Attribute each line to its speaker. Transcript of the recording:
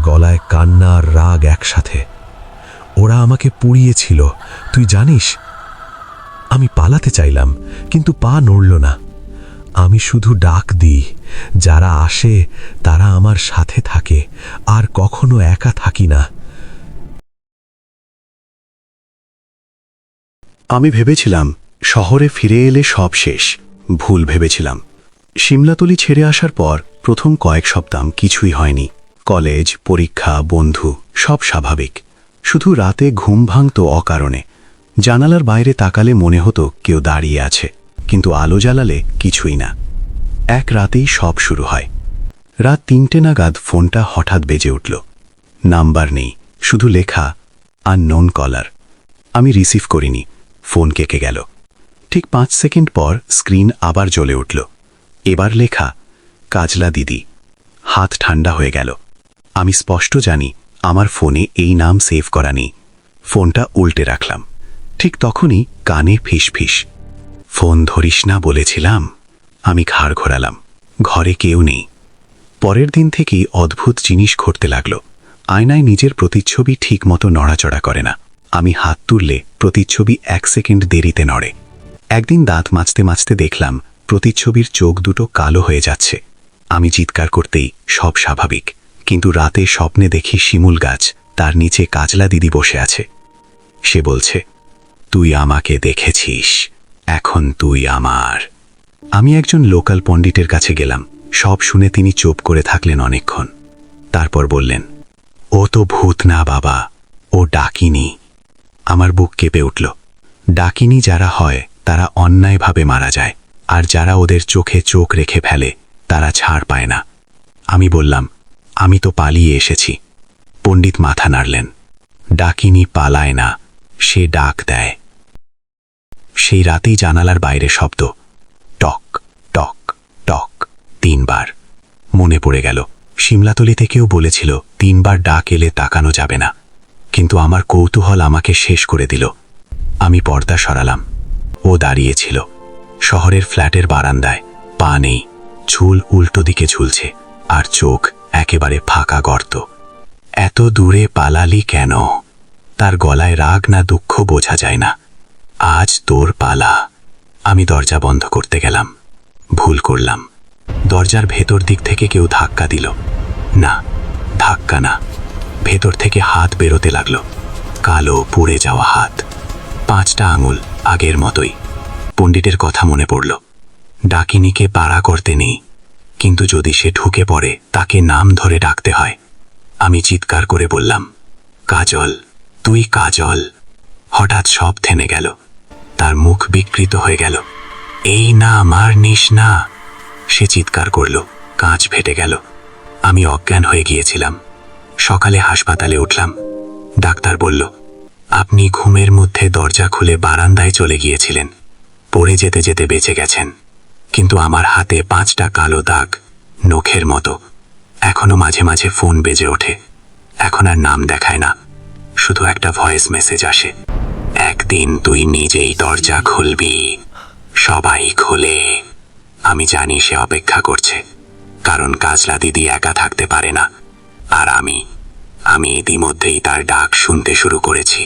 Speaker 1: গলায় কান্না আর রাগ একসাথে। ওরা আমাকে পুড়িয়েছিল, তুই জানিস। আমি পালাতে চাইলাম, কিন্তু পা নড়ল না। আমি শুধু ডাক দিই, যারা আসে তারা আমার সাথে থাকে, আর কখনো একা থাকি না।
Speaker 2: আমি ভেবেছিলাম শহরে ফিরে এলে সব শেষ। ভুল ভেবেছিলাম। সিমলাতলি ছেড়ে আসার পর প্রথম কয়েক সপ্তাহ কিছুই হয়নি। কলেজ, পরীক্ষা, বন্ধু সব স্বাভাবিক। শুধু রাতে ঘুম ভাঙত অকারণে। জানালার বাইরে তাকালে মনে হতো কেউ দাঁড়িয়ে আছে, কিন্তু আলো জ্বালালে কিছুই না। এক রাতেই সব শুরু হয়। রাত ৩টে নাগাদ ফোনটা হঠাৎ বেজে উঠল। নাম্বার নেই, শুধু লেখা আননোন কলার। আমি রিসিভ করিনি। ফোন কেটে গেল। ঠিক ৫ সেকেন্ড পর স্ক্রিন আবার জ্বলে উঠল। এবার লেখা কাজলা দিদি। হাত ঠান্ডা হয়ে গেল। আমি স্পষ্ট জানি আমার ফোনে এই নাম সেভ করা নেই। ফোনটা উল্টে রাখলাম। ঠিক তখনই কানে ফিসফিস, ফোন ধরিস না বলেছিলাম। আমি ঘাড় ঘোরালাম। ঘরে কেউ নেই। পরের দিন থেকেই অদ্ভুত জিনিস ঘটতে লাগল। আয়নায় নিজের প্রতিচ্ছবি ঠিক মতো নড়াচড়া করে না। আমি হাত তুললে প্রতিচ্ছবি ১ সেকেন্ড দেরিতে নড়ে। একদিন দাঁত মাজতে মাজতে দেখলাম প্রতিচ্ছবির চোখ দুটো কালো হয়ে যাচ্ছে। আমি চিৎকার করতেই সব স্বাভাবিক, কিন্তু রাতে স্বপ্নে দেখি শিমুল গাছ, তার নিচে কাজলা দিদি বসে আছে। সে বলছে, তুই আমাকে দেখেছিস, এখন তুই আমার। আমি একজন লোকাল পণ্ডিতের কাছে গেলাম। সব শুনে তিনি চুপ করে থাকলেন অনেকক্ষণ। তারপর বললেন, ও তো ভূত না বাবা, ও ডাকিনী। আমার বুক কেঁপে উঠল। ডাকিনী যারা হয় তারা অন্যায়ভাবে মারা যায়, আর যারা ওদের চোখে চোখ রেখে ফেলে তারা ছাড় পায় না। আমি বললাম, আমি তো পালিয়ে এসেছি। পণ্ডিত মাথা নাড়লেন। ডাকিনী পালায় না, সে ডাক দেয়। সেই রাতেই জানালার বাইরে শব্দ, টক টক টক, ৩ বার। মনে পড়ে গেল সিমলাতলিতে কেউ বলেছিল ৩ বার ডাক এলে তাকানো যাবে না, কিন্তু আমার কৌতূহল আমাকে শেষ করে দিল। আমি পর্দা সরালাম। ও দাঁড়িয়েছিল শহরের ফ্ল্যাটের বারান্দায়, পা নেই, চুল উল্টো দিকে ঝুলছে, আর চোখ একেবারে ফাঁকা গর্ত। এত দূরে পালালি কেন? তার গলায় রাগ না দুঃখ বোঝা যায় না। আজ তোর পালা। আমি দরজা বন্ধ করতে গেলাম। ভুল করলাম। দরজার ভেতর দিক থেকে কেউ ধাক্কা দিল। না, ধাক্কা না, ভেতর থেকে হাত বেরোতে লাগলো। কালো পুড়ে যাওয়া হাত, 5টা আঙুল আগের মতোই। পণ্ডিতের কথা মনে পড়ল, ডাকিনীকে পাড়া করতে নেই, কিন্তু যদি সে ঢুকে পড়ে তাকে নাম ধরে ডাকতে হয়। আমি চিৎকার করে বললাম, কাজল, তুই কাজল। হঠাৎ সব থেমে গেল। তার মুখ বিকৃত হয়ে গেল। এই না, আমার নিস না। সে চিৎকার করল। কাঁচ ফেটে গেল। আমি অজ্ঞান হয়ে গিয়েছিলাম। সকালে হাসপাতালে উঠলাম। ডাক্তার বলল, আপনি ঘুমের মধ্যে দরজা খুলে বারান্দায় চলে গিয়েছিলেন, পড়ে যেতে যেতে বেঁচে গেছেন। কিন্তু আমার হাতে 5টা কালো দাগ, নখের মতো। এখনো মাঝে মাঝে ফোন বেজে ওঠে। এখন আর নাম দেখায় না, শুধু একটা ভয়েস মেসেজ আসে, একদিন তুই নিজেই দরজা খুলবি। সবাই খোলে। আমি জানি সে অপেক্ষা করছে, কারণ কাজলা দিদি একা থাকতে পারে না। আর আমি ইতিমধ্যেই তার ডাক শুনতে শুরু করেছি।